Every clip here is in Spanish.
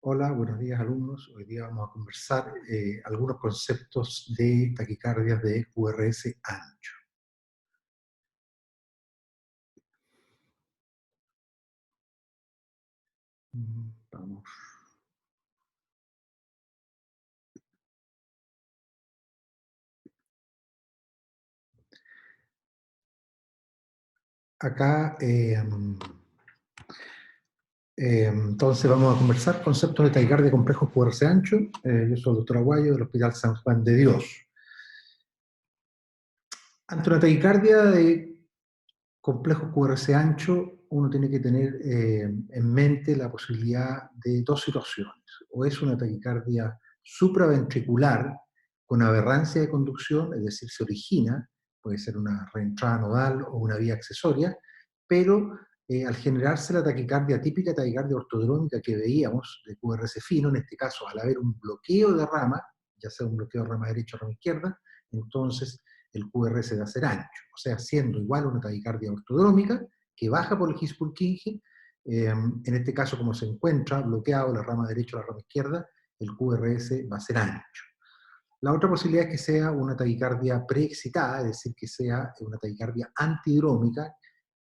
Hola, buenos días alumnos. Hoy día vamos a conversar algunos conceptos de taquicardias de QRS ancho. Vamos. Acá, entonces vamos a conversar conceptos de taquicardia complejos QRS ancho. Yo soy el doctor Aguayo del Hospital San Juan de Dios. Ante una taquicardia de complejos QRS ancho, uno tiene que tener en mente la posibilidad de dos situaciones. O es una taquicardia supraventricular con aberrancia de conducción, es decir, se origina, puede ser una reentrada nodal o una vía accesoria, pero al generarse la taquicardia típica, taquicardia ortodrómica que veíamos de QRS fino, en este caso al haber un bloqueo de rama, ya sea un bloqueo de rama derecha o rama izquierda, entonces el QRS va a ser ancho, o sea, siendo igual a una taquicardia ortodrómica que baja por el His-Purkinje, en este caso como se encuentra bloqueado la rama derecha o la rama izquierda, el QRS va a ser ancho. La otra posibilidad es que sea una taquicardia preexcitada, es decir, que sea una taquicardia antidrómica,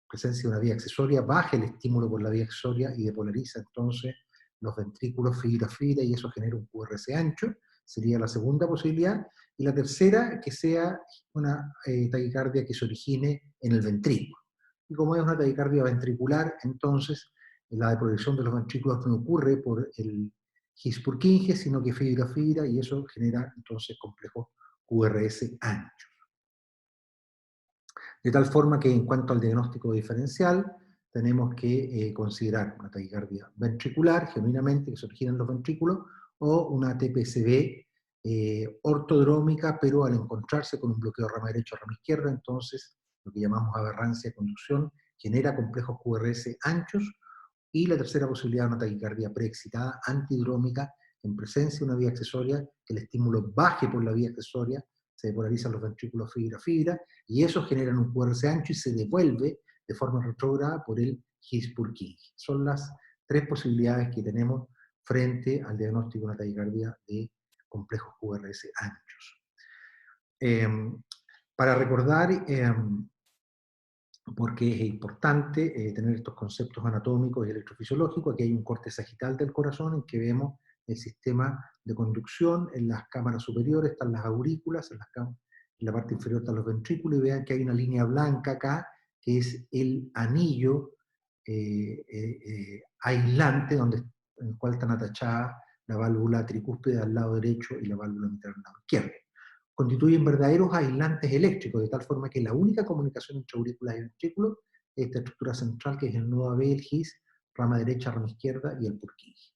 presencia de una vía accesoria, baja el estímulo por la vía accesoria y depolariza entonces los ventrículos fibra a fibra y eso genera un QRS ancho, sería la segunda posibilidad. Y la tercera, que sea una taquicardia que se origine en el ventrículo. Y como es una taquicardia ventricular, entonces la depolarización de los ventrículos no ocurre por el His-Purkinje, sino que fibra a fibra y eso genera entonces complejos QRS ancho. De tal forma que en cuanto al diagnóstico diferencial, tenemos que considerar una taquicardia ventricular, genuinamente, que se origina en los ventrículos, o una TPCB ortodrómica, pero al encontrarse con un bloqueo rama derecha o rama izquierda, entonces lo que llamamos aberrancia de conducción genera complejos QRS anchos, y la tercera posibilidad, una taquicardia preexcitada antidrómica en presencia de una vía accesoria, que el estímulo baje por la vía accesoria, se depolarizan los ventrículos fibra a fibra, y eso genera un QRS ancho y se devuelve de forma retrógrada por el His-Purkinje. Son las tres posibilidades que tenemos frente al diagnóstico de una taquicardia de complejos QRS anchos. Para recordar, porque es importante tener estos conceptos anatómicos y electrofisiológicos. Aquí hay un corte sagital del corazón en que vemos el sistema de conducción. En las cámaras superiores están las aurículas, en la parte inferior están los ventrículos, y vean que hay una línea blanca acá, que es el anillo aislante, en el cual están atachadas la válvula tricúspide al lado derecho y la válvula mitral al lado izquierdo. Constituyen verdaderos aislantes eléctricos, de tal forma que la única comunicación entre aurículas y ventrículos es esta estructura central, que es el nodo AB, el His, rama derecha, rama izquierda y el Purkinje.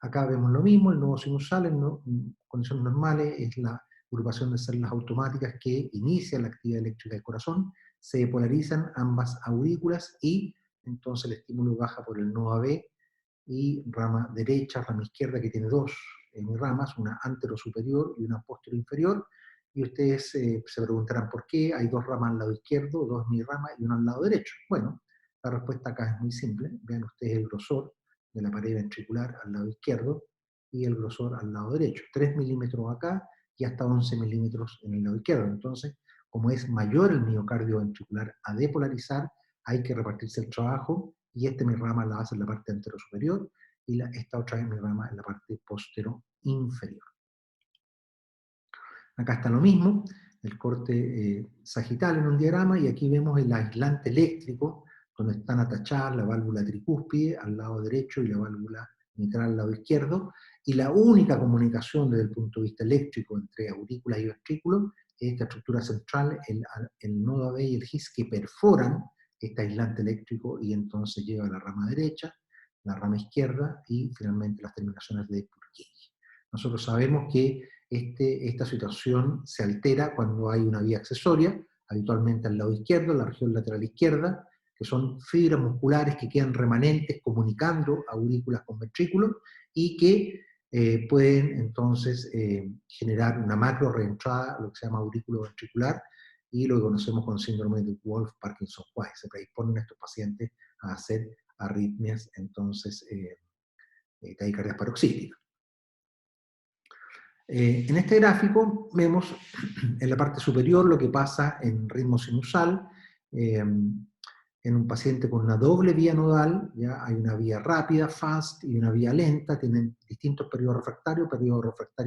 Acá vemos lo mismo, el nodo sinusal en condiciones normales es la agrupación de células automáticas que inicia la actividad eléctrica del corazón, se depolarizan ambas aurículas y entonces el estímulo baja por el nodo AB y rama derecha, rama izquierda, que tiene dos ramas, una antero-superior y una posterior-inferior, y ustedes se preguntarán por qué hay dos ramas al lado izquierdo, dos ramas y una al lado derecho. Bueno, la respuesta acá es muy simple. Vean ustedes el grosor de la pared ventricular al lado izquierdo y el grosor al lado derecho. 3 milímetros acá y hasta 11 milímetros en el lado izquierdo. Entonces, como es mayor el miocardio ventricular a depolarizar, hay que repartirse el trabajo, y mi rama la hace en la parte antero-superior y esta otra mi rama en la parte postero-inferior. Acá está lo mismo, el corte sagital en un diagrama, y aquí vemos el aislante eléctrico, donde están atachadas la válvula tricúspide al lado derecho y la válvula mitral al lado izquierdo, y la única comunicación desde el punto de vista eléctrico entre aurícula y ventrículo es esta estructura central, el nodo AB y el His, que perforan este aislante eléctrico y entonces lleva a la rama derecha, la rama izquierda y finalmente las terminaciones de Purkinje. Nosotros sabemos que esta situación se altera cuando hay una vía accesoria, habitualmente al lado izquierdo, en la región lateral izquierda, que son fibras musculares que quedan remanentes comunicando aurículas con ventrículos y que pueden entonces generar una macro reentrada, lo que se llama aurículo ventricular, y lo que conocemos con síndrome de Wolff-Parkinson-White. Se predisponen a estos pacientes a hacer arritmias entonces taquicardias paroxísticas. En este gráfico vemos en la parte superior lo que pasa en ritmo sinusal, en un paciente con una doble vía nodal. ¿Ya? Hay una vía rápida, fast, y una vía lenta, tienen distintos periodo refractario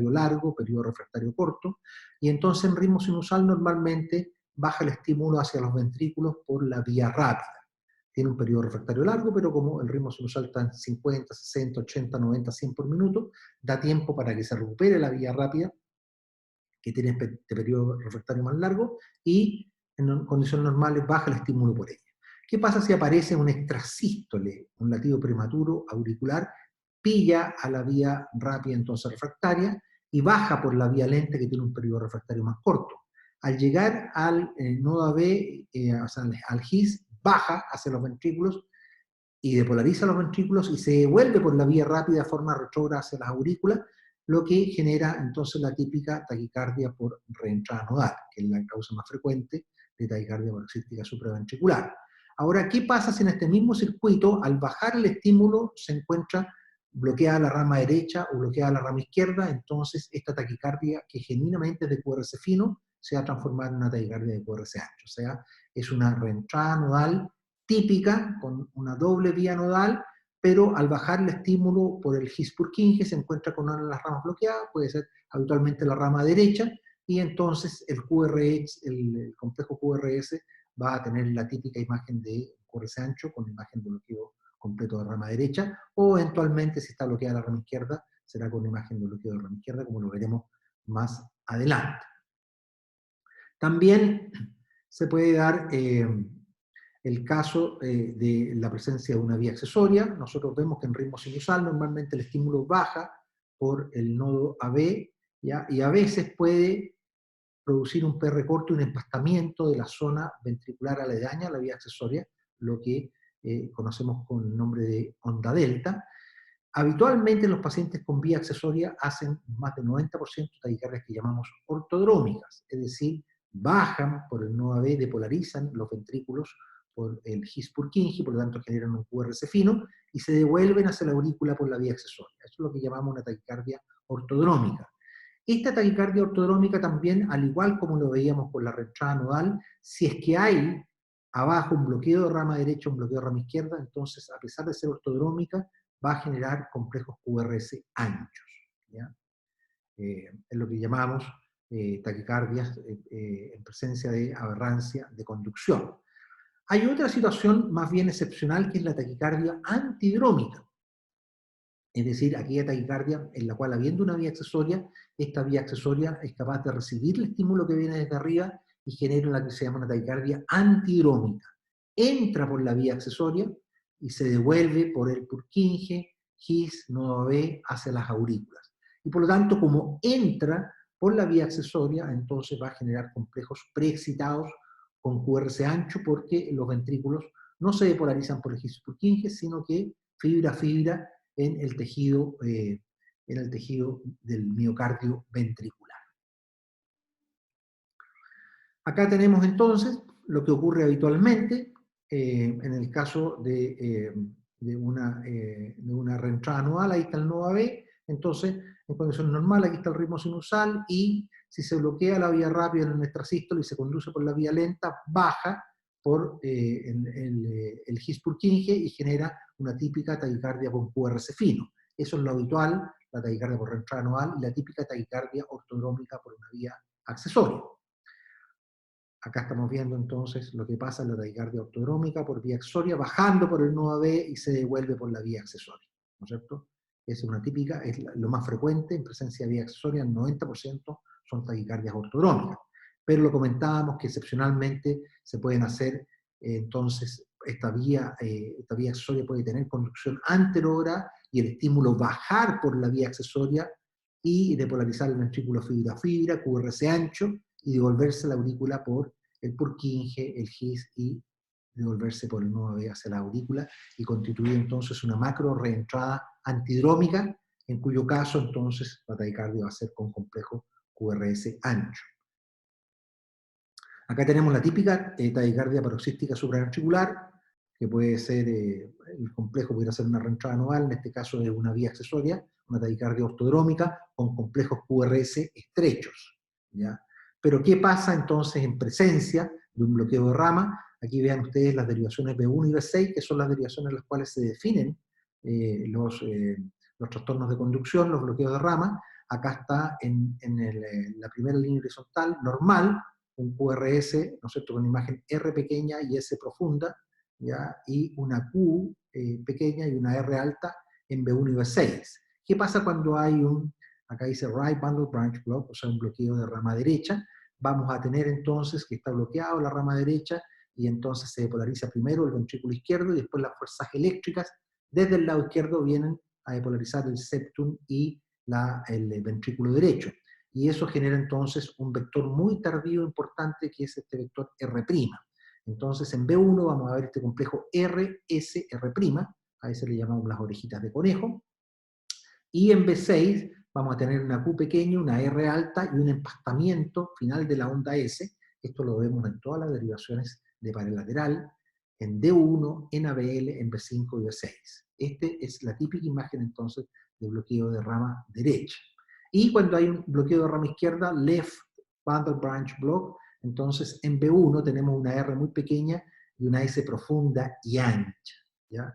largo, periodo refractario corto, y entonces en ritmo sinusal normalmente baja el estímulo hacia los ventrículos por la vía rápida. Tiene un periodo refractario largo, pero como el ritmo sinusal está en 50, 60, 80, 90, 100 por minuto, da tiempo para que se recupere la vía rápida, que tiene este periodo refractario más largo, y en condiciones normales baja el estímulo por ella. ¿Qué pasa si aparece un extrasístole, un latido prematuro auricular, pilla a la vía rápida entonces refractaria y baja por la vía lenta que tiene un periodo refractario más corto? Al llegar al nodo AB, o sea, al GIS, baja hacia los ventrículos y depolariza los ventrículos y se devuelve por la vía rápida de forma retrógrada hacia las aurículas, lo que genera entonces la típica taquicardia por reentrada nodal, que es la causa más frecuente de taquicardia paroxística supraventricular. Ahora, ¿qué pasa si en este mismo circuito, al bajar el estímulo, se encuentra bloqueada la rama derecha o bloqueada la rama izquierda? Entonces, esta taquicardia, que genuinamente es de QRS fino, se va a transformar en una taquicardia de QRS ancho. O sea, es una reentrada nodal típica, con una doble vía nodal, pero al bajar el estímulo por el GIS-Purkinje se encuentra con una de las ramas bloqueadas, puede ser habitualmente la rama derecha, y entonces el QRS, el complejo QRS, va a tener la típica imagen de QRS ancho con imagen de bloqueo completo de rama derecha, o eventualmente, si está bloqueada la rama izquierda, será con imagen de bloqueo de rama izquierda, como lo veremos más adelante. También se puede dar el caso de la presencia de una vía accesoria. Nosotros vemos que en ritmo sinusal normalmente el estímulo baja por el nodo AB, ¿ya? Y a veces puede producir un PR corto y un empastamiento de la zona ventricular aledaña a la vía accesoria, lo que conocemos con el nombre de onda delta. Habitualmente los pacientes con vía accesoria hacen más del 90% de taquicardias que llamamos ortodrómicas, es decir, bajan por el nodo AB, depolarizan los ventrículos por el GIS-Purkinje, por lo tanto generan un QRS fino, y se devuelven hacia la aurícula por la vía accesoria. Eso es lo que llamamos una taquicardia ortodrómica. Esta taquicardia ortodrómica también, al igual como lo veíamos con la reentrada nodal, si es que hay abajo un bloqueo de rama derecha, un bloqueo de rama izquierda, entonces, a pesar de ser ortodrómica, va a generar complejos QRS anchos. ¿Ya? Es lo que llamamos taquicardias en presencia de aberrancia de conducción. Hay otra situación más bien excepcional, que es la taquicardia antidrómica. Es decir, aquella taquicardia en la cual, habiendo una vía accesoria, esta vía accesoria es capaz de recibir el estímulo que viene desde arriba y genera la que se llama una taquicardia antidrómica. Entra por la vía accesoria y se devuelve por el Purkinje, GIS, nodo AB, hacia las aurículas. Y por lo tanto, como entra por la vía accesoria, entonces va a generar complejos preexcitados con QRS ancho, porque los ventrículos no se depolarizan por el GIS Purkinje, sino que fibra a fibra en el tejido del miocardio ventricular. Acá tenemos entonces lo que ocurre habitualmente en el caso de una reentrada nodal. Ahí está el nodo AB, entonces en condiciones normales aquí está el ritmo sinusal, y si se bloquea la vía rápida en el extrasístole y se conduce por la vía lenta, baja por el GIS-Purkinje y genera una típica taquicardia con QRS fino. Eso es lo habitual, la taquicardia por reentrada nodal, y la típica taquicardia ortodrómica por una vía accesoria. Acá estamos viendo entonces lo que pasa en la taquicardia ortodrómica por vía accesoria, bajando por el nodo AB y se devuelve por la vía accesoria, ¿no es cierto? Es una típica, es lo más frecuente en presencia de vía accesoria, el 90% son taquicardias ortodrómicas. Pero lo comentábamos que excepcionalmente se pueden hacer, entonces, esta vía accesoria puede tener conducción anterior y el estímulo bajar por la vía accesoria y depolarizar el ventrículo fibra a fibra, QRS ancho, y devolverse la aurícula por el Purkinje, el GIS, y devolverse por el nodo B hacia la aurícula, y constituir entonces una macro reentrada antidrómica, en cuyo caso entonces la taquicardia va a ser con complejo QRS ancho. Acá tenemos la típica taquicardia paroxística supraventricular, que puede ser, el complejo pudiera ser una reentrada nodal, en este caso es una vía accesoria, una taquicardia ortodrómica con complejos QRS estrechos, ¿ya? Pero ¿qué pasa entonces en presencia de un bloqueo de rama? Aquí vean ustedes las derivaciones B1 y B6, que son las derivaciones en las cuales se definen los trastornos de conducción, los bloqueos de rama. Acá está la primera línea horizontal, normal, un QRS, ¿no es cierto?, con imagen R pequeña y S profunda, ¿ya? Y una Q pequeña y una R alta en B1 y B6. ¿Qué pasa cuando hay acá dice right bundle branch block, o sea, un bloqueo de rama derecha? Vamos a tener entonces que está bloqueado la rama derecha y entonces se depolariza primero el ventrículo izquierdo y después las fuerzas eléctricas desde el lado izquierdo vienen a depolarizar el septum y el ventrículo derecho. Y eso genera entonces un vector muy tardío importante que es este vector R'. Entonces en B1 vamos a ver este complejo RSR', a ese le llamamos las orejitas de conejo, y en B6 vamos a tener una Q pequeña, una R alta y un empastamiento final de la onda S. Esto lo vemos en todas las derivaciones de pared lateral, en D1, en ABL, en B5 y B6. Esta es la típica imagen entonces de bloqueo de rama derecha. Y cuando hay un bloqueo de rama izquierda, left bundle branch block, entonces en B1 tenemos una R muy pequeña y una S profunda y ancha, ¿ya?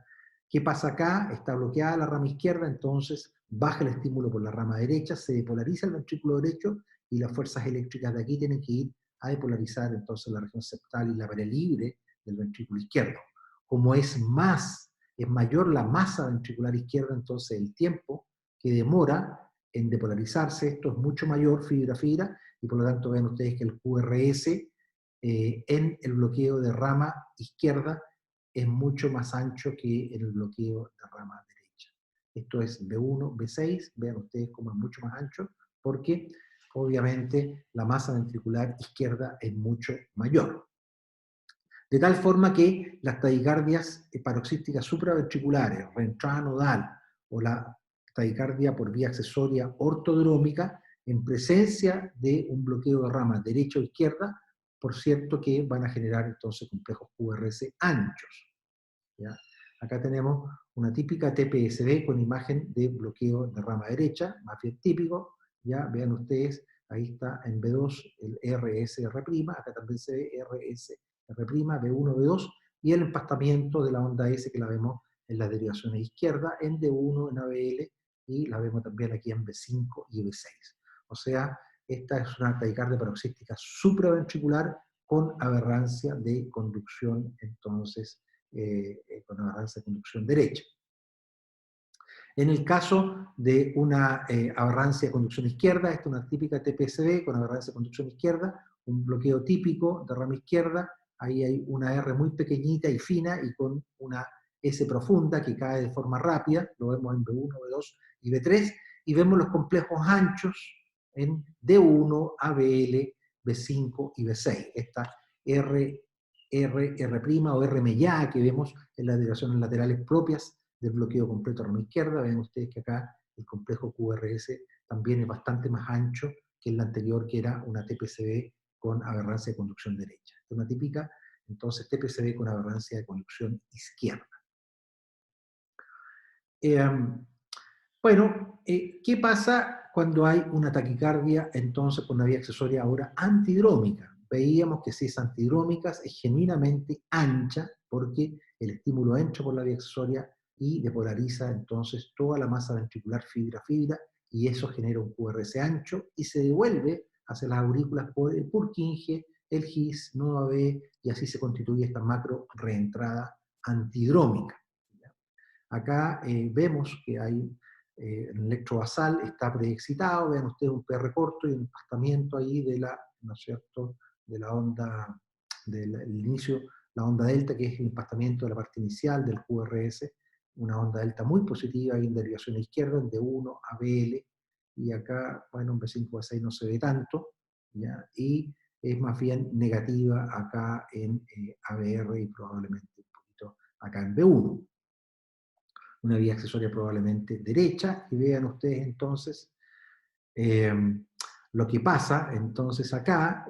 ¿Qué pasa acá? Está bloqueada la rama izquierda, entonces baja el estímulo por la rama derecha, se depolariza el ventrículo derecho y las fuerzas eléctricas de aquí tienen que ir a depolarizar entonces la región septal y la pared libre del ventrículo izquierdo. Como es mayor la masa ventricular izquierda, entonces el tiempo que demora en depolarizarse, esto es mucho mayor fibra a fibra, y por lo tanto ven ustedes que el QRS en el bloqueo de rama izquierda es mucho más ancho que en el bloqueo de rama derecha. Esto es B1, B6, vean ustedes cómo es mucho más ancho, porque obviamente la masa ventricular izquierda es mucho mayor. De tal forma que las taquicardias paroxísticas supraventriculares, reentrada nodal, o la taquicardia por vía accesoria ortodrómica, en presencia de un bloqueo de rama derecha o izquierda, por cierto que van a generar entonces complejos QRS anchos, ¿ya? Acá tenemos una típica TPSD con imagen de bloqueo de rama derecha, más bien típico, ya vean ustedes, ahí está en B2 el RSR', acá también se ve RSR', B1, B2, y el empastamiento de la onda S que la vemos en las derivaciones izquierdas, en D1, en ABL, y la vemos también aquí en B5 y B6. O sea, esta es una taquicardia paroxística supraventricular con aberrancia de conducción, entonces, con aberrancia de conducción derecha. En el caso de una aberrancia de conducción izquierda, esta es una típica TPSD con aberrancia de conducción izquierda, un bloqueo típico de rama izquierda, ahí hay una R muy pequeñita y fina y con una S profunda que cae de forma rápida, lo vemos en B1, B2 y B3, y vemos los complejos anchos en D1, ABL, B5 y B6. Esta R' o R mellada que vemos en las derivaciones laterales propias del bloqueo completo de rama izquierda. Ven ustedes que acá el complejo QRS también es bastante más ancho que el anterior, que era una TPCB con aberrancia de conducción derecha. Es una típica, entonces, TPCB con aberrancia de conducción izquierda. Bueno, ¿qué pasa cuando hay una taquicardia, entonces, con una vía accesoria ahora antidrómica? Veíamos que si es antidrómica es genuinamente ancha, porque el estímulo entra por la vía accesoria y depolariza entonces toda la masa ventricular fibra a fibra, y eso genera un QRS ancho y se devuelve hacia las aurículas por el Purkinje, el GIS, NOA B, y así se constituye esta macro reentrada antidrómica. Acá vemos que hay el electrobasal está preexcitado, vean ustedes un PR corto y un empastamiento ahí de la, ¿no es cierto?, de la onda, del inicio, la onda delta, que es el empastamiento de la parte inicial del QRS, una onda delta muy positiva y en derivación izquierda, en D1, ABL, y acá, bueno, en B5, B6 no se ve tanto, ¿ya? Y es más bien negativa acá en ABR y probablemente un poquito acá en B1. Una vía accesoria probablemente derecha, y vean ustedes entonces lo que pasa. Entonces acá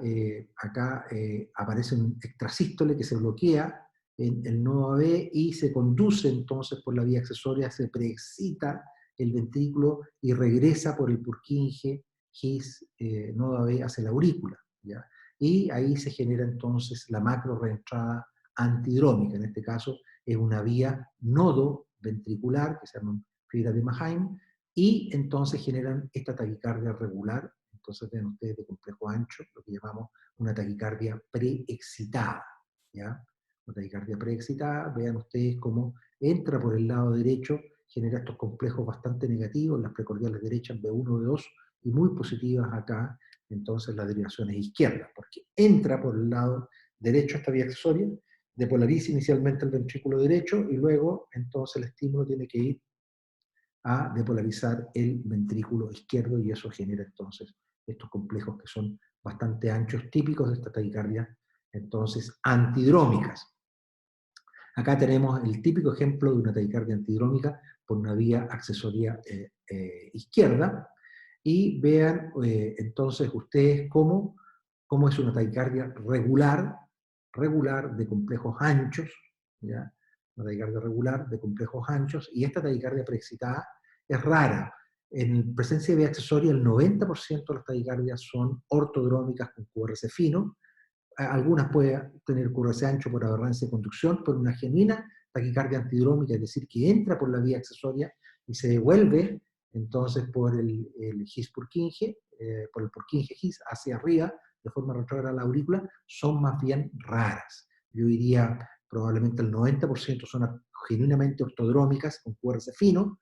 aparece un extrasístole que se bloquea en el nodo AB y se conduce entonces por la vía accesoria, se preexcita el ventrículo y regresa por el Purkinje, His, nodo AB hacia la aurícula, ¿ya? Y ahí se genera entonces la macro reentrada antidrómica, en este caso es una vía nodo ventricular, que se llama fibra de Maheim, y entonces generan esta taquicardia regular. Entonces ven ustedes de complejo ancho, lo que llamamos una taquicardia preexcitada, ¿ya? Una taquicardia preexcitada, vean ustedes cómo entra por el lado derecho, genera estos complejos bastante negativos, las precordiales derechas B1, B2, y muy positivas acá, entonces la derivación es izquierda, porque entra por el lado derecho esta vía accesoria, depolariza inicialmente el ventrículo derecho, y luego entonces el estímulo tiene que ir a depolarizar el ventrículo izquierdo, y eso genera entonces estos complejos que son bastante anchos, típicos de esta taquicardia, entonces antidrómicas. Acá tenemos el típico ejemplo de una taquicardia antidrómica por una vía accesoria izquierda, y vean entonces ustedes cómo es una taquicardia regular de complejos anchos, ¿ya? Una taquicardia regular de complejos anchos, y esta taquicardia preexcitada es rara. En presencia de vía accesoria, el 90% de las taquicardias son ortodrómicas con QRS fino. Algunas pueden tener QRS ancho por aberrancia de conducción, pero una genuina taquicardia antidrómica, es decir, que entra por la vía accesoria y se devuelve entonces por el His-Purkinje, por el Purkinje-His hacia arriba, de forma retrógrada a la aurícula, son más bien raras. Yo diría probablemente el 90% son genuinamente ortodrómicas con QRS fino,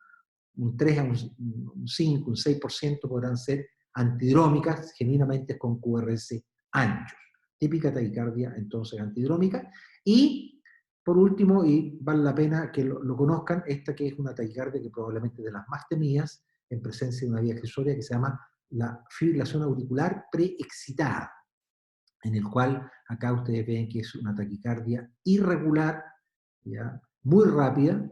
un 3 a un 5, un 6% podrán ser antidrómicas, genuinamente con QRS anchos. Típica taquicardia entonces antidrómica. Y por último, y vale la pena que lo conozcan, esta que es una taquicardia que probablemente es de las más temidas en presencia de una vía accesoria que se llama la fibrilación auricular preexcitada, en el cual acá ustedes ven que es una taquicardia irregular, ¿ya? Muy rápida.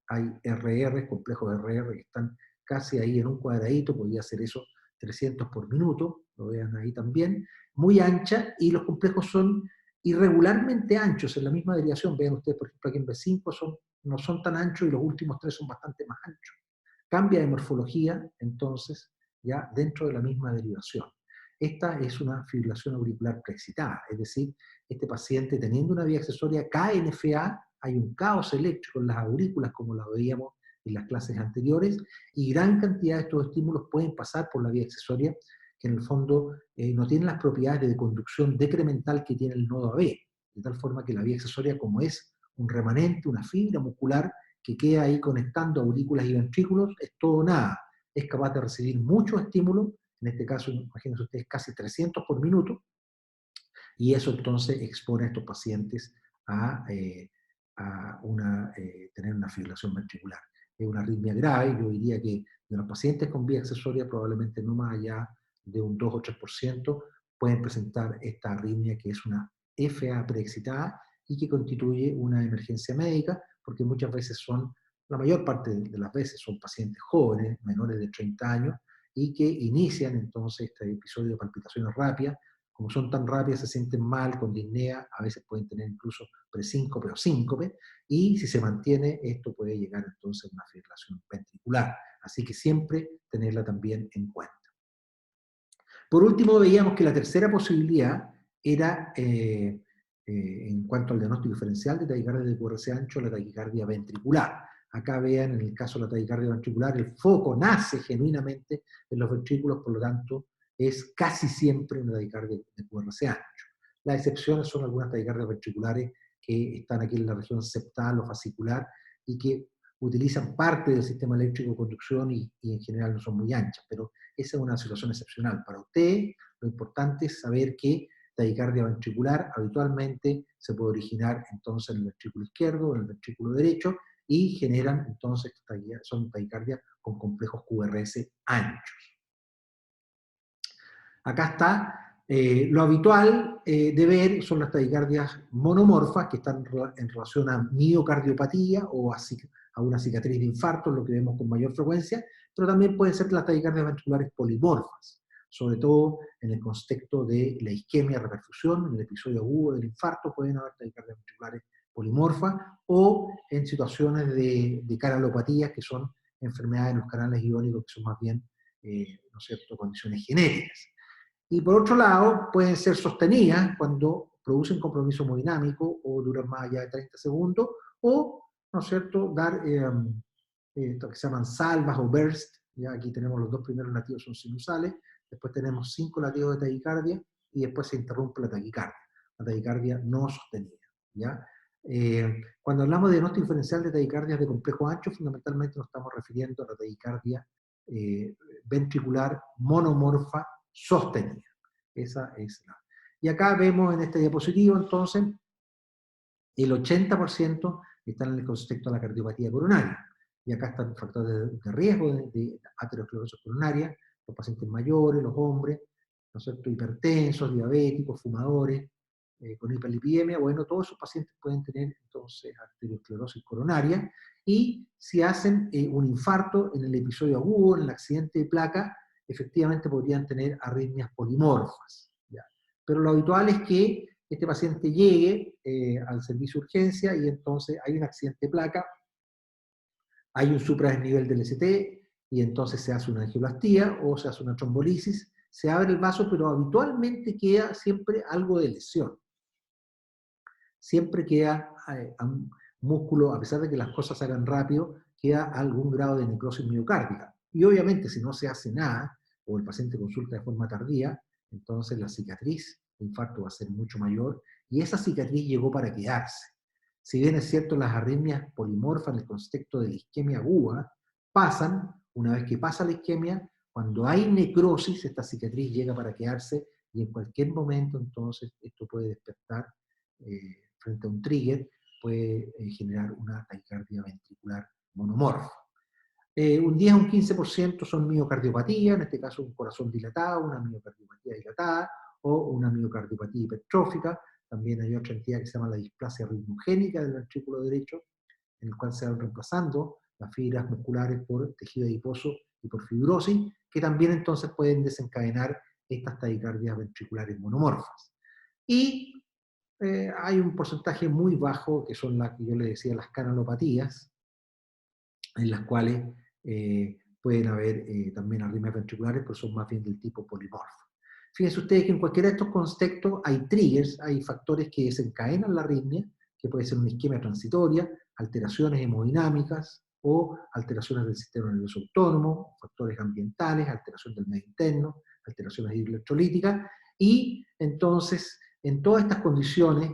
Hay RR, complejos RR, que están casi ahí en un cuadradito, podría ser eso 300 por minuto, lo vean ahí también, muy ancha, y los complejos son irregularmente anchos en la misma derivación. Vean ustedes, por ejemplo, aquí en B5 no son tan anchos y los últimos tres son bastante más anchos. Cambia de morfología, entonces, ya dentro de la misma derivación. Esta es una fibrilación auricular preexcitada, es decir, este paciente teniendo una vía accesoria KNFA, hay un caos eléctrico en las aurículas, como lo veíamos en las clases anteriores, y gran cantidad de estos estímulos pueden pasar por la vía accesoria, que en el fondo no tienen las propiedades de conducción decremental que tiene el nodo AB, de tal forma que la vía accesoria, como es un remanente, una fibra muscular que queda ahí conectando aurículas y ventrículos, es todo o nada. Es capaz de recibir muchos estímulos, en este caso, imagínense ustedes, casi 300 por minuto, y eso entonces expone a estos pacientes a, tener una fibrilación ventricular. Es una arritmia grave, yo diría que de los pacientes con vía accesoria probablemente no más allá de un 2 o 3% pueden presentar esta arritmia, que es una FA preexcitada y que constituye una emergencia médica, porque muchas veces la mayor parte de las veces son pacientes jóvenes, menores de 30 años, y que inician entonces este episodio de palpitaciones rápidas. Como son tan rápidas, se sienten mal, con disnea, a veces pueden tener incluso presíncope o síncope, y si se mantiene, esto puede llegar entonces a una fibrilación ventricular. Así que siempre tenerla también en cuenta. Por último, veíamos que la tercera posibilidad era, en cuanto al diagnóstico diferencial de taquicardia de QRS ancho, la taquicardia ventricular. Acá vean, en el caso de la taquicardia ventricular, el foco nace genuinamente en los ventrículos, por lo tanto, es casi siempre una taquicardia de QRS ancho. Las excepciones son algunas taquicardias ventriculares que están aquí en la región septal o fascicular y que utilizan parte del sistema eléctrico de conducción y en general no son muy anchas, pero esa es una situación excepcional. Para usted, lo importante es saber que taquicardia ventricular habitualmente se puede originar entonces en el ventrículo izquierdo o en el ventrículo derecho, y generan entonces, son taquicardias con complejos QRS anchos. Acá está. Lo habitual de ver son las taquicardias monomorfas, que están en relación a miocardiopatía o a una cicatriz de infarto, lo que vemos con mayor frecuencia, pero también pueden ser las taquicardias ventriculares polimorfas, sobre todo en el contexto de la isquemia reperfusión, en el episodio agudo del infarto pueden haber taquicardias ventriculares polimorfa, o en situaciones de canalopatías, que son enfermedades en los canales iónicos, que son más bien, ¿no es cierto?, condiciones genéticas. Y por otro lado, pueden ser sostenidas cuando producen compromiso hemodinámico o duran más allá de 30 segundos, o, ¿no es cierto?, dar lo que se llaman salvas o burst. Ya aquí tenemos los dos primeros latidos son sinusales, después tenemos 5 latidos de taquicardia y después se interrumpe la taquicardia no sostenida. ¿Ya? Cuando hablamos de diagnóstico diferencial de taquicardias de complejo ancho, fundamentalmente nos estamos refiriendo a la taquicardia ventricular monomorfa sostenida. Esa es la. Y acá vemos en esta diapositiva, entonces, el 80% están en el contexto de la cardiopatía coronaria. Y acá están los factores de riesgo de aterosclerosis coronaria, los pacientes mayores, los hombres, ¿no es cierto?, hipertensos, diabéticos, fumadores, con hiperlipidemia. Bueno, todos esos pacientes pueden tener entonces aterosclerosis coronaria, y si hacen un infarto en el episodio agudo, en el accidente de placa, efectivamente podrían tener arritmias polimorfas. ¿Ya? Pero lo habitual es que este paciente llegue al servicio de urgencia y entonces hay un accidente de placa, hay un supradesnivel del ST, y entonces se hace una angioplastía o se hace una trombolisis, se abre el vaso, pero habitualmente queda siempre algo de lesión. Siempre queda un músculo, a pesar de que las cosas se hagan rápido, queda algún grado de necrosis miocárdica. Y obviamente si no se hace nada, o el paciente consulta de forma tardía, entonces la cicatriz de infarto va a ser mucho mayor, y esa cicatriz llegó para quedarse. Si bien es cierto, las arritmias polimorfas en el contexto de la isquemia aguda pasan, una vez que pasa la isquemia, cuando hay necrosis, esta cicatriz llega para quedarse, y en cualquier momento entonces esto puede despertar frente a un trigger, puede generar una taquicardia ventricular monomorfa. Un 10 a un 15% son miocardiopatía, en este caso un corazón dilatado, una miocardiopatía dilatada, o una miocardiopatía hipertrófica. También hay otra entidad que se llama la displasia ritmogénica del ventrículo derecho, en el cual se van reemplazando las fibras musculares por tejido adiposo y por fibrosis, que también entonces pueden desencadenar estas taquicardias ventriculares monomorfas. Y hay un porcentaje muy bajo, que son las que yo le decía, las canalopatías, en las cuales pueden haber también arritmias ventriculares, pero son más bien del tipo polimorfo. Fíjense ustedes que en cualquiera de estos contextos hay triggers, hay factores que desencadenan la arritmia, que puede ser una isquemia transitoria, alteraciones hemodinámicas o alteraciones del sistema nervioso autónomo, factores ambientales, alteración del medio interno, alteraciones hidroelectrolíticas, y entonces en todas estas condiciones,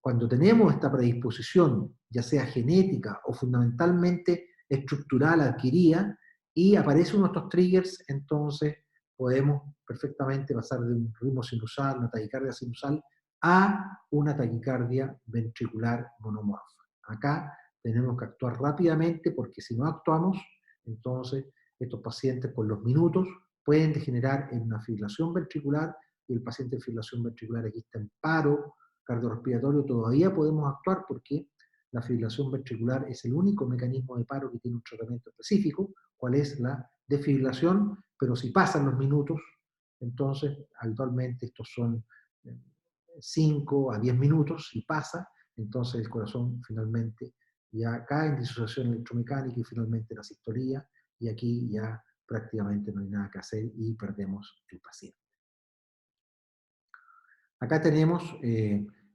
cuando tenemos esta predisposición, ya sea genética o fundamentalmente estructural adquirida, y aparece uno de estos triggers, entonces podemos perfectamente pasar de un ritmo sinusal, una taquicardia sinusal, a una taquicardia ventricular monomorfa. Acá tenemos que actuar rápidamente, porque si no actuamos, entonces estos pacientes con los minutos pueden degenerar en una fibrilación ventricular, y el paciente en fibrilación ventricular aquí está en paro cardiorrespiratorio. Todavía podemos actuar porque la fibrilación ventricular es el único mecanismo de paro que tiene un tratamiento específico, cuál es la desfibrilación, pero si pasan los minutos, entonces habitualmente estos son 5 a 10 minutos, si pasa, entonces el corazón finalmente ya cae en disociación electromecánica y finalmente la sistolía, y aquí ya prácticamente no hay nada que hacer y perdemos el paciente. Acá tenemos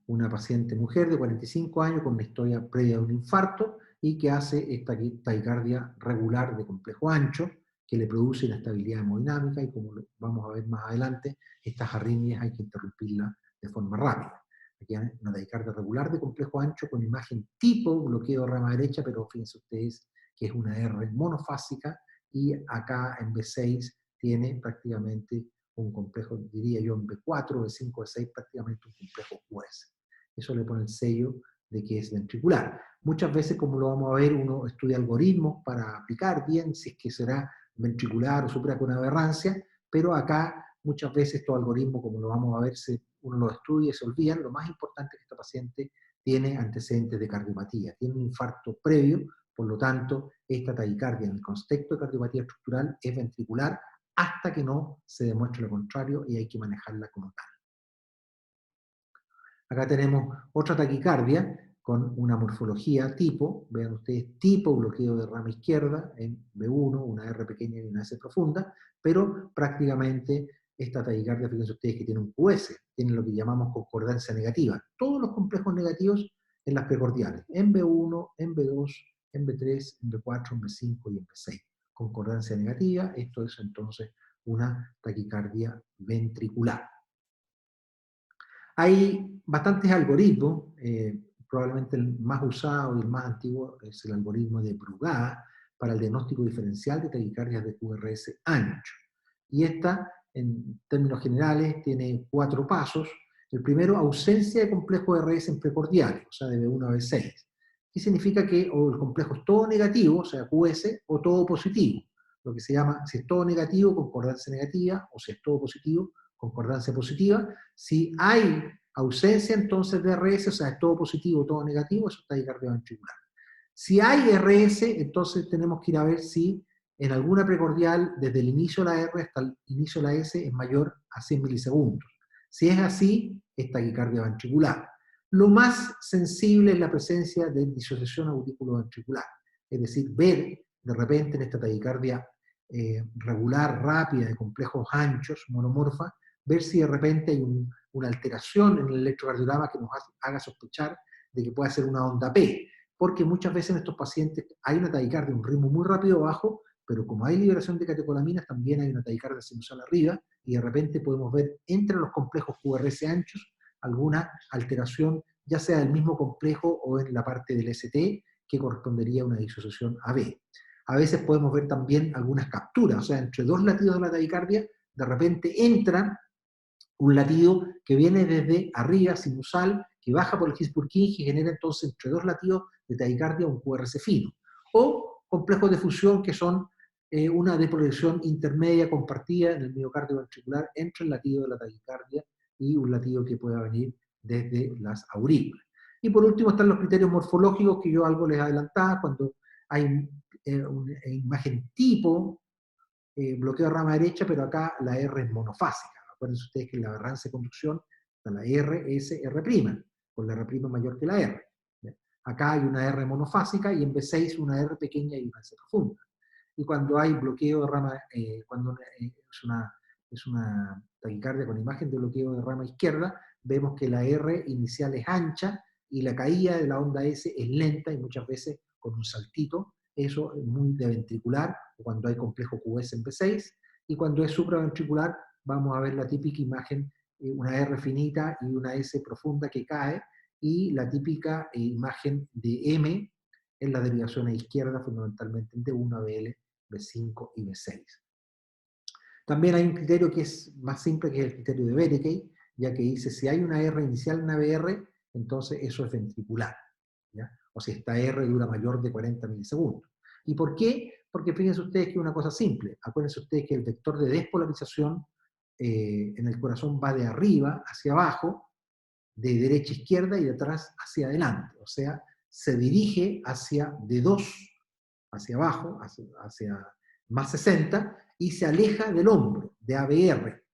una paciente mujer de 45 años con una historia previa de un infarto y que hace esta taquicardia regular de complejo ancho, que le produce inestabilidad hemodinámica, y como vamos a ver más adelante, estas arritmias hay que interrumpirlas de forma rápida. Aquí hay una taquicardia regular de complejo ancho con imagen tipo bloqueo de rama derecha, pero fíjense ustedes que es una R monofásica, y acá en B6 tiene prácticamente un complejo, diría yo, en B4, B5, B6, prácticamente un complejo US. Eso le pone el sello de que es ventricular. Muchas veces, como lo vamos a ver, uno estudia algoritmos para aplicar bien si es que será ventricular o supera con aberrancia, pero acá muchas veces estos algoritmos, como lo vamos a ver, uno los estudia y se olvidan. Lo más importante es que esta paciente tiene antecedentes de cardiopatía, tiene un infarto previo, por lo tanto, esta taquicardia en el contexto de cardiopatía estructural es ventricular, hasta que no se demuestre lo contrario, y hay que manejarla como tal. Acá tenemos otra taquicardia con una morfología tipo, vean ustedes, tipo bloqueo de rama izquierda en B1, una R pequeña y una S profunda, pero prácticamente esta taquicardia, fíjense ustedes que tiene un QS, tiene lo que llamamos concordancia negativa. Todos los complejos negativos en las precordiales, en B1, en B2, en B3, en B4, en B5 y en B6. Concordancia negativa, esto es entonces una taquicardia ventricular. Hay bastantes algoritmos, probablemente el más usado y el más antiguo es el algoritmo de Brugada para el diagnóstico diferencial de taquicardias de QRS ancho. Y esta, en términos generales, tiene 4 pasos. El primero, ausencia de complejo RS en precordiales, o sea, de B1 a B6. ¿Qué significa que o el complejo es todo negativo, o sea, QS, o todo positivo? Lo que se llama, si es todo negativo, concordancia negativa, o si es todo positivo, concordancia positiva. Si hay ausencia entonces de RS, o sea, es todo positivo o todo negativo, eso es taquicardia ventricular. Si hay RS, entonces tenemos que ir a ver si en alguna precordial, desde el inicio de la R hasta el inicio de la S, es mayor a 100 milisegundos. Si es así, es taquicardia ventricular. Lo más sensible es la presencia de disociación auriculoventricular, es decir, ver de repente en esta taquicardia regular, rápida, de complejos anchos, monomorfa, ver si de repente hay una alteración en el electrocardiograma que nos haga sospechar de que pueda ser una onda P, porque muchas veces en estos pacientes hay una taquicardia, un ritmo muy rápido abajo, pero como hay liberación de catecolaminas, también hay una taquicardia sinusal arriba, y de repente podemos ver entre los complejos QRS anchos alguna alteración, ya sea del mismo complejo o en la parte del ST, que correspondería a una disociación AB. A veces podemos ver también algunas capturas, o sea, entre dos latidos de la taquicardia, de repente entra un latido que viene desde arriba, sinusal, que baja por el His-Purkinje y genera entonces entre dos latidos de taquicardia un QRS fino. O complejos de fusión que son una depolarización intermedia compartida en el miocardio ventricular entre el latido de la taquicardia y un latido que pueda venir desde las aurículas. Y por último están los criterios morfológicos que yo algo les adelantaba cuando hay una imagen tipo bloqueo de rama derecha, pero acá la R es monofásica. Acuérdense ustedes que en la aberrancia de conducción está la R, S, R', con la R' mayor que la R. ¿Ya? Acá hay una R monofásica y en B6 una R pequeña y una S profunda. Y cuando hay bloqueo de rama, cuando es una taquicardia con imagen de bloqueo de rama izquierda, vemos que la R inicial es ancha y la caída de la onda S es lenta y muchas veces con un saltito. Eso es muy de ventricular, cuando hay complejo QS en B6, y cuando es supraventricular vamos a ver la típica imagen, una R finita y una S profunda que cae, y la típica imagen de M en la derivación a izquierda, fundamentalmente en D1, BL, B5 y B6. También hay un criterio que es más simple, que es el criterio de Berekey, ya que dice si hay una R inicial en una BR, entonces eso es ventricular, ¿ya? O si esta R dura mayor de 40 milisegundos. ¿Y por qué? Porque fíjense ustedes que es una cosa simple. Acuérdense ustedes que el vector de despolarización en el corazón va de arriba hacia abajo, de derecha a izquierda y de atrás hacia adelante. O sea, se dirige hacia D2, hacia abajo, hacia más 60, y se aleja del hombro, de ABR.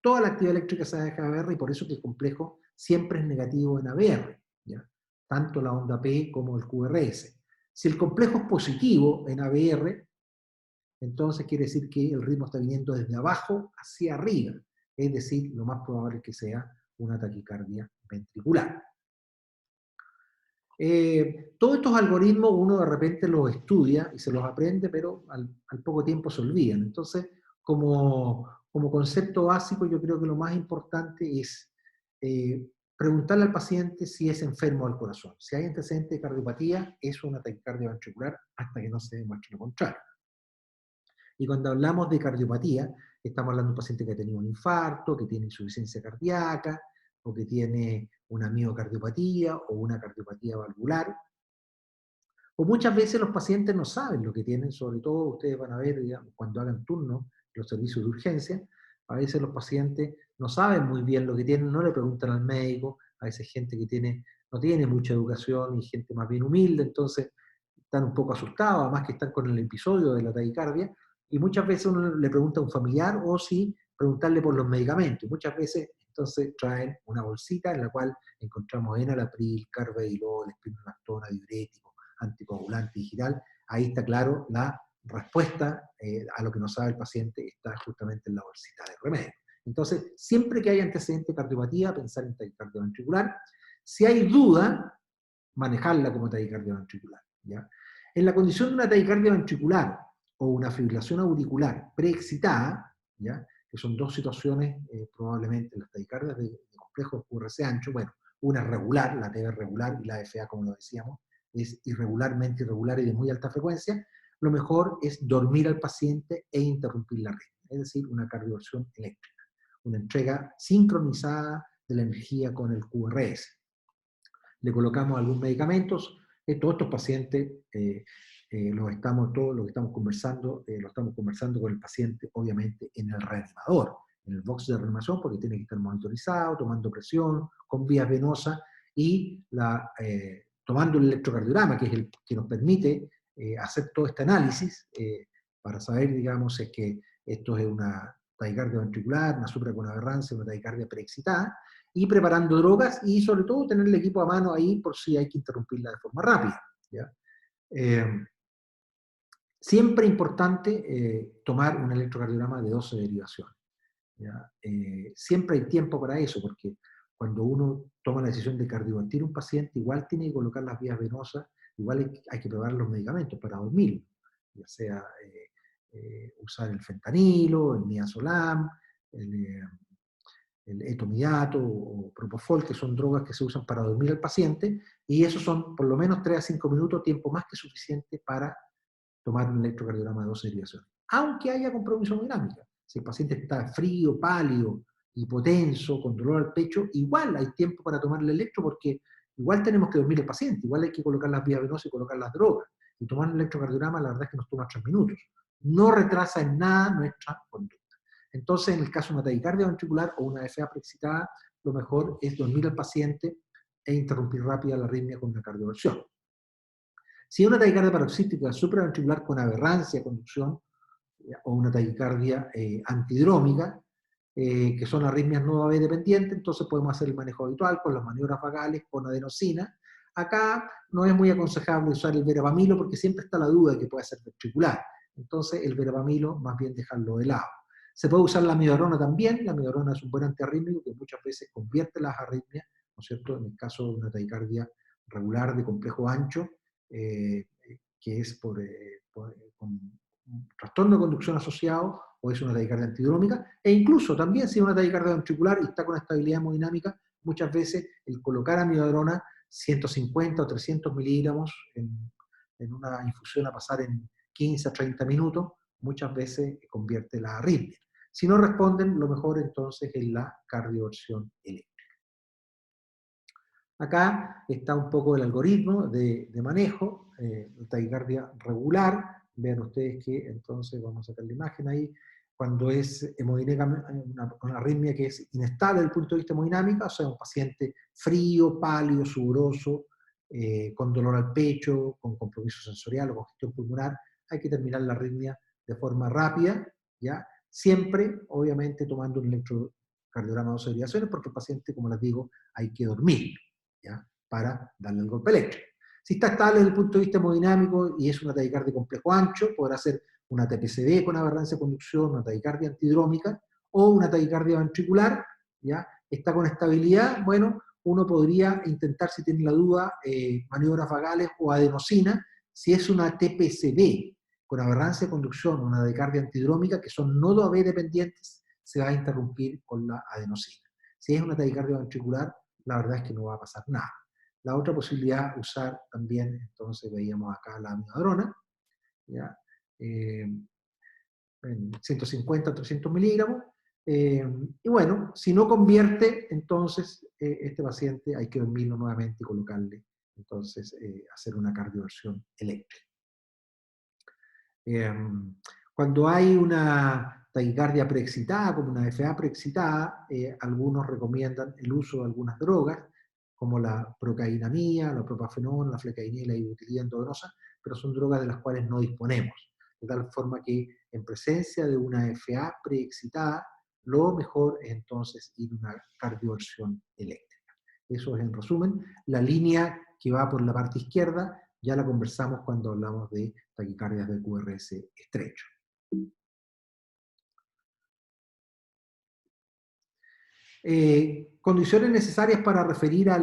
Toda la actividad eléctrica se aleja de ABR y por eso que el complejo siempre es negativo en ABR, ¿ya? Tanto la onda P como el QRS. Si el complejo es positivo en ABR, entonces quiere decir que el ritmo está viniendo desde abajo hacia arriba, es decir, lo más probable es que sea una taquicardia ventricular. Todos estos algoritmos uno de repente los estudia y se los aprende, pero al poco tiempo se olvidan. Entonces, como concepto básico, yo creo que lo más importante es preguntarle al paciente si es enfermo del corazón. Si hay antecedente de cardiopatía, es una taquicardia ventricular hasta que no se demuestre lo contrario. Y cuando hablamos de cardiopatía, estamos hablando de un paciente que ha tenido un infarto, que tiene insuficiencia cardíaca, o que tiene una miocardiopatía o una cardiopatía valvular. O muchas veces los pacientes no saben lo que tienen, sobre todo ustedes van a ver, digamos, cuando hagan turno los servicios de urgencia, a veces los pacientes no saben muy bien lo que tienen, no le preguntan al médico, a veces gente que no tiene mucha educación y gente más bien humilde, entonces están un poco asustados, además que están con el episodio de la taquicardia, y muchas veces uno le pregunta a un familiar o si preguntarle por los medicamentos. Muchas veces Entonces traen una bolsita en la cual encontramos enalapril, carvedilol, espironolactona, diurético, anticoagulante digital. Ahí está claro la respuesta a lo que no sabe el paciente, está justamente en la bolsita de remedio. Entonces, siempre que hay antecedente de cardiopatía, pensar en taquicardia ventricular. Si hay duda, manejarla como taquicardia ventricular, ¿ya? En la condición de una taquicardia ventricular o una fibrilación auricular preexcitada, ¿ya? Que son dos situaciones probablemente en las taquicardias de complejo QRS ancho, bueno, una es regular, la TB regular, y la FA, como lo decíamos, es irregularmente irregular y de muy alta frecuencia, lo mejor es dormir al paciente e interrumpir la red, es decir, una cardioversión eléctrica, una entrega sincronizada de la energía con el QRS. Le colocamos algunos medicamentos, todos estos pacientes todo lo que estamos conversando, lo estamos conversando con el paciente, obviamente, en el reanimador, en el box de reanimación, porque tiene que estar monitorizado, tomando presión, con vías venosas, y tomando el electrocardiograma, que es el que nos permite hacer todo este análisis, para saber, digamos, si es que esto es una taquicardia ventricular, una supraconaberrancia, una taquicardia preexcitada, y preparando drogas, y sobre todo tener el equipo a mano ahí por si hay que interrumpirla de forma rápida, ¿ya? Siempre importante tomar un electrocardiograma de 12 derivaciones, ¿ya? Siempre hay tiempo para eso, porque cuando uno toma la decisión de cardiovertir a un paciente, igual tiene que colocar las vías venosas, igual hay que probar los medicamentos para dormir, ya sea usar el fentanilo, el midazolam, el etomidato o propofol, que son drogas que se usan para dormir al paciente, y esos son por lo menos 3 a 5 minutos, tiempo más que suficiente para tomar un electrocardiograma de 12 derivaciones. Aunque haya compromiso hemodinámica. Si el paciente está frío, pálido, hipotenso, con dolor al pecho, igual hay tiempo para tomar el electro porque igual tenemos que dormir al paciente, igual hay que colocar las vías venosas y colocar las drogas. Y tomar un electrocardiograma, la verdad es que nos toma 3 minutos. No retrasa en nada nuestra conducta. Entonces, en el caso de una taquicardia ventricular o una FA preexcitada, lo mejor es dormir al paciente e interrumpir rápida la arritmia con una cardioversión. Si es una taquicardia paroxística supraventricular con aberrancia de conducción o una taquicardia antidrómica, que son arritmias no AV dependientes, entonces podemos hacer el manejo habitual con las maniobras vagales, con adenosina. Acá no es muy aconsejable usar el verapamilo porque siempre está la duda de que puede ser ventricular. Entonces el verapamilo más bien dejarlo de lado. Se puede usar la amiodarona también. La amiodarona es un buen antiarrítmico que muchas veces convierte las arritmias, ¿no es cierto?, en el caso de una taquicardia regular de complejo ancho, que es con un trastorno de conducción asociado, o es una taquicardia antidrómica, e incluso también si es una taquicardia ventricular y está con estabilidad hemodinámica, muchas veces el colocar amiodarona 150 o 300 miligramos en una infusión a pasar en 15 a 30 minutos, muchas veces convierte la arritmia. Si no responden, lo mejor entonces es la cardioversión eléctrica. Acá está un poco el algoritmo de manejo, taquicardia regular. Vean ustedes que entonces vamos a sacar la imagen ahí. Cuando es hemodinámica, una arritmia que es inestable desde el punto de vista hemodinámico, o sea, un paciente frío, pálido, sudoroso, con dolor al pecho, con compromiso sensorial o congestión pulmonar, hay que terminar la arritmia de forma rápida, ¿ya? Siempre, obviamente, tomando un electrocardiograma de 12 derivaciones, porque el paciente, como les digo, hay que dormir, ¿ya?, para darle el golpe eléctrico. Si está estable desde el punto de vista hemodinámico y es una taquicardia de complejo ancho, podrá ser una TPCD con aberrancia de conducción, una taquicardia antidrómica o una taquicardia ventricular, ¿ya? Está con estabilidad, bueno, uno podría intentar, si tiene la duda, maniobras vagales o adenosina. Si es una TPCD con aberrancia de conducción o una taquicardia antidrómica, que son nodo AB dependientes, se va a interrumpir con la adenosina. Si es una taquicardia ventricular, la verdad es que no va a pasar nada. La otra posibilidad, usar también, entonces veíamos acá la amiodarona, ¿ya? En 150 o 300 miligramos, y bueno, si no convierte, entonces este paciente hay que dormirlo nuevamente y colocarle, entonces, hacer una cardioversión eléctrica. Cuando hay una taquicardia preexcitada, como una FA preexcitada, algunos recomiendan el uso de algunas drogas, como la procainamida, la propafenón, la flecainil, la ibutilida endovenosa, pero son drogas de las cuales no disponemos. De tal forma que en presencia de una FA preexcitada, lo mejor es entonces ir a una cardioversión eléctrica. Eso es en resumen. La línea que va por la parte izquierda ya la conversamos cuando hablamos de taquicardias de QRS estrecho. Condiciones necesarias para referir a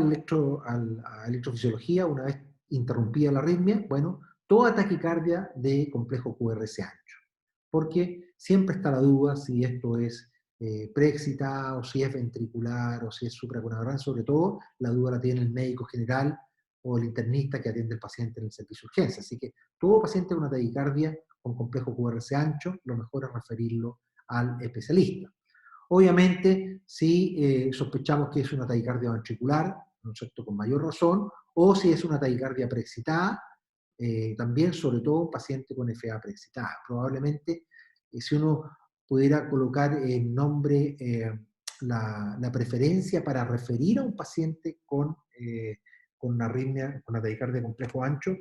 electrofisiología una vez interrumpida la arritmia. Bueno, toda taquicardia de complejo QRS ancho, porque siempre está la duda si esto es preexcitado, si es ventricular o si es supraconaural. Sobre todo la duda la tiene el médico general o el internista que atiende al paciente en el servicio de urgencia. Así que todo paciente con una taquicardia con complejo QRS ancho, lo mejor es referirlo al especialista. Obviamente, si sospechamos que es una taquicardia ventricular, ¿no es cierto?, con mayor razón, o si es una taquicardia preexcitada, también, sobre todo, un paciente con FA preexcitada. Probablemente, si uno pudiera colocar en nombre la preferencia para referir a un paciente con una arritmia, con una taquicardia de complejo ancho,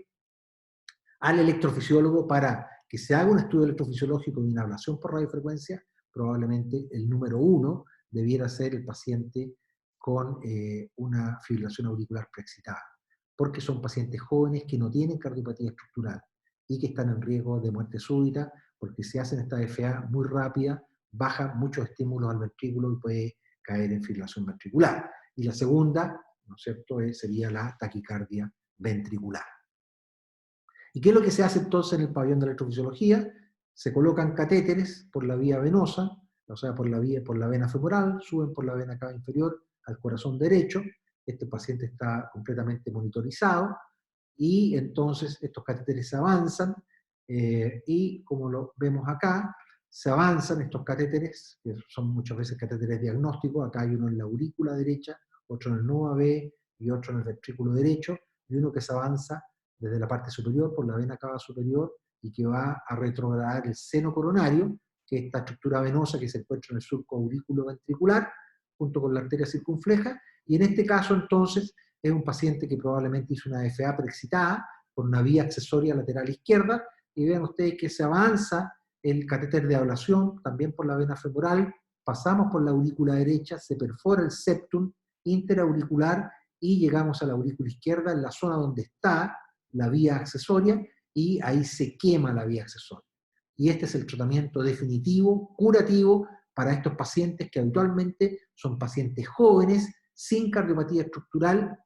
al electrofisiólogo para que se haga un estudio electrofisiológico y una ablación por radiofrecuencia, probablemente el número 1 debiera ser el paciente con una fibrilación auricular preexcitada, porque son pacientes jóvenes que no tienen cardiopatía estructural y que están en riesgo de muerte súbita, porque si hacen esta FA muy rápida, baja muchos estímulos al ventrículo y puede caer en fibrilación ventricular. Y la segunda, ¿no es cierto?, sería la taquicardia ventricular. ¿Y qué es lo que se hace entonces en el pabellón de electrofisiología? Se colocan catéteres por la vía venosa, o sea, por la vena femoral, suben por la vena cava inferior al corazón derecho. Este paciente está completamente monitorizado y entonces estos catéteres se avanzan y como lo vemos acá, se avanzan estos catéteres, que son muchas veces catéteres diagnósticos. Acá hay uno en la aurícula derecha, otro en el NOA B y otro en el ventrículo derecho, y uno que se avanza desde la parte superior por la vena cava superior y que va a retrogradar el seno coronario, que es esta estructura venosa que se encuentra en el surco aurículo ventricular, junto con la arteria circunfleja, y en este caso entonces es un paciente que probablemente hizo una FA preexcitada con una vía accesoria lateral izquierda, y vean ustedes que se avanza el catéter de ablación también por la vena femoral, pasamos por la aurícula derecha, se perfora el septum interauricular y llegamos a la aurícula izquierda, en la zona donde está la vía accesoria, y ahí se quema la vía accesoria. Y este es el tratamiento definitivo, curativo, para estos pacientes que habitualmente son pacientes jóvenes, sin cardiopatía estructural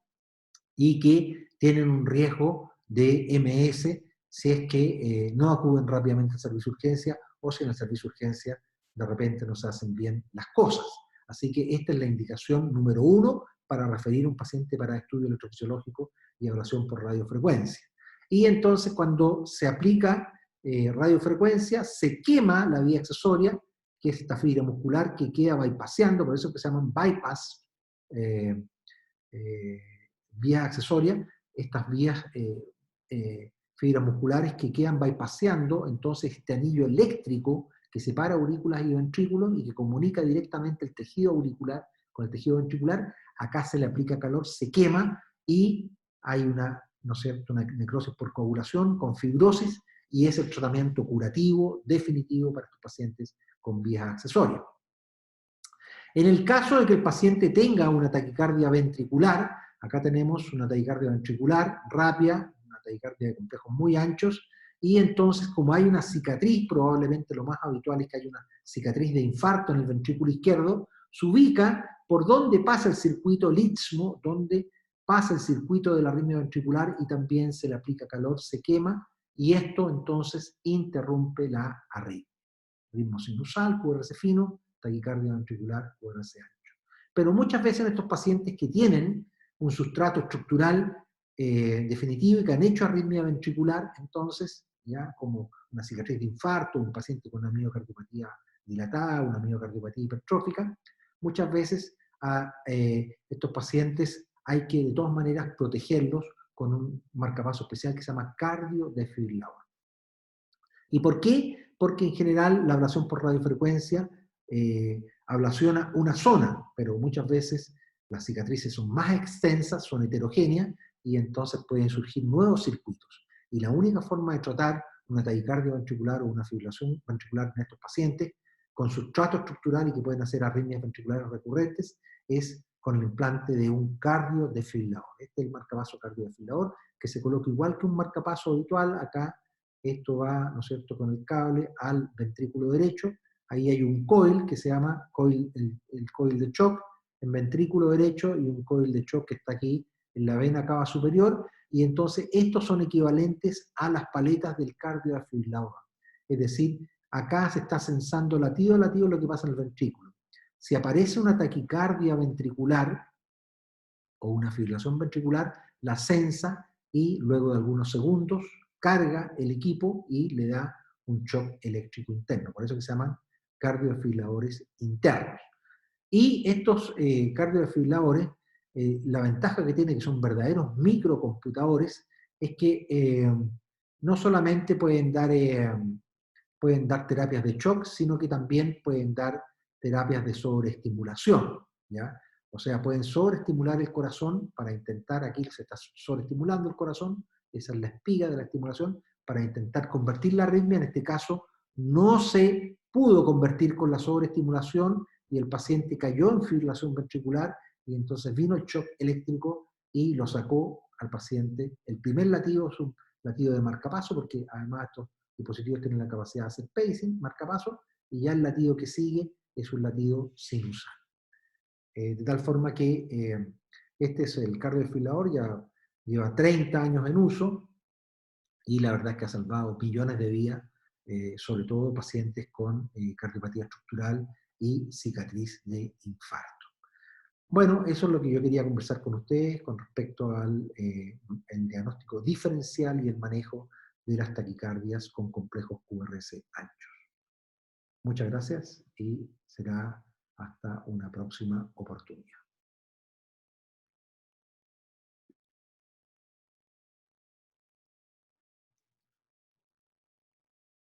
y que tienen un riesgo de MS si es que no acuden rápidamente al servicio de urgencia o si en el servicio de urgencia de repente no se hacen bien las cosas. Así que esta es la indicación número 1 para referir a un paciente para estudio electrofisiológico y ablación por radiofrecuencia. Y entonces cuando se aplica radiofrecuencia, se quema la vía accesoria, que es esta fibra muscular que queda bypaseando, por eso que se llaman bypass, eh, eh, vías accesorias, estas vías fibras musculares que quedan bypaseando entonces este anillo eléctrico que separa aurículas y ventrículos y que comunica directamente el tejido auricular con el tejido ventricular. Acá se le aplica calor, se quema y hay una, ¿no es cierto?, una necrosis por coagulación con fibrosis, y es el tratamiento curativo definitivo para estos pacientes con vías accesorias. En el caso de que el paciente tenga una taquicardia ventricular, acá tenemos una taquicardia ventricular rápida, una taquicardia de complejos muy anchos, y entonces como hay una cicatriz, probablemente lo más habitual es que haya una cicatriz de infarto en el ventrículo izquierdo, se ubica por donde pasa el circuito del istmo, donde pasa el circuito de la arritmia ventricular, y también se le aplica calor, se quema, y esto entonces interrumpe la arritmia. Ritmo sinusal, QRS fino, taquicardia ventricular, QRS ancho. Pero muchas veces en estos pacientes que tienen un sustrato estructural definitivo y que han hecho arritmia ventricular, entonces, ya como una cicatriz de infarto, un paciente con una miocardiopatía dilatada, una miocardiopatía hipertrófica, muchas veces a estos pacientes hay que de todas maneras protegerlos con un marcapaso especial que se llama cardiodesfibrilador. ¿Y por qué? Porque en general la ablación por radiofrecuencia ablaciona una zona, pero muchas veces las cicatrices son más extensas, son heterogéneas, y entonces pueden surgir nuevos circuitos. Y la única forma de tratar una taquicardia ventricular o una fibrilación ventricular en estos pacientes con sustrato estructural y que pueden hacer arritmias ventriculares recurrentes, es con el implante de un cardiodesfibrilador. Este es el marcapaso cardiodesfibrilador, que se coloca igual que un marcapaso habitual. Acá esto va, ¿no es cierto?, con el cable al ventrículo derecho. Ahí hay un coil que se llama coil, el coil de shock en ventrículo derecho, y un coil de shock que está aquí en la vena cava superior, y entonces estos son equivalentes a las paletas del cardiodesfibrilador. Es decir, acá se está censando latido a latido lo que pasa en el ventrículo. Si aparece una taquicardia ventricular o una fibrilación ventricular, la censa y luego de algunos segundos carga el equipo y le da un shock eléctrico interno. Por eso que se llaman cardiodesfibriladores internos. Y estos cardiodesfibriladores, la ventaja que tienen, que son verdaderos microcomputadores, es que no solamente pueden dar terapias de shock, sino que también pueden dar terapias de sobreestimulación, ¿ya? O sea, pueden sobreestimular el corazón para intentar, aquí se está sobreestimulando el corazón, esa es la espiga de la estimulación, para intentar convertir la arritmia. En este caso, no se pudo convertir con la sobreestimulación y el paciente cayó en fibrilación ventricular, y entonces vino el shock eléctrico y lo sacó al paciente. El primer latido es un latido de marcapaso, porque además estos dispositivos tienen la capacidad de hacer pacing, marcapaso, y ya el latido que sigue es un latido sinusal. De tal forma que este es el cardiodesfibrilador, ya lleva 30 años en uso, y la verdad es que ha salvado millones de vidas, sobre todo pacientes con cardiopatía estructural y cicatriz de infarto. Bueno, eso es lo que yo quería conversar con ustedes con respecto al el diagnóstico diferencial y el manejo de las taquicardias con complejos QRS anchos. Muchas gracias y será hasta una próxima oportunidad.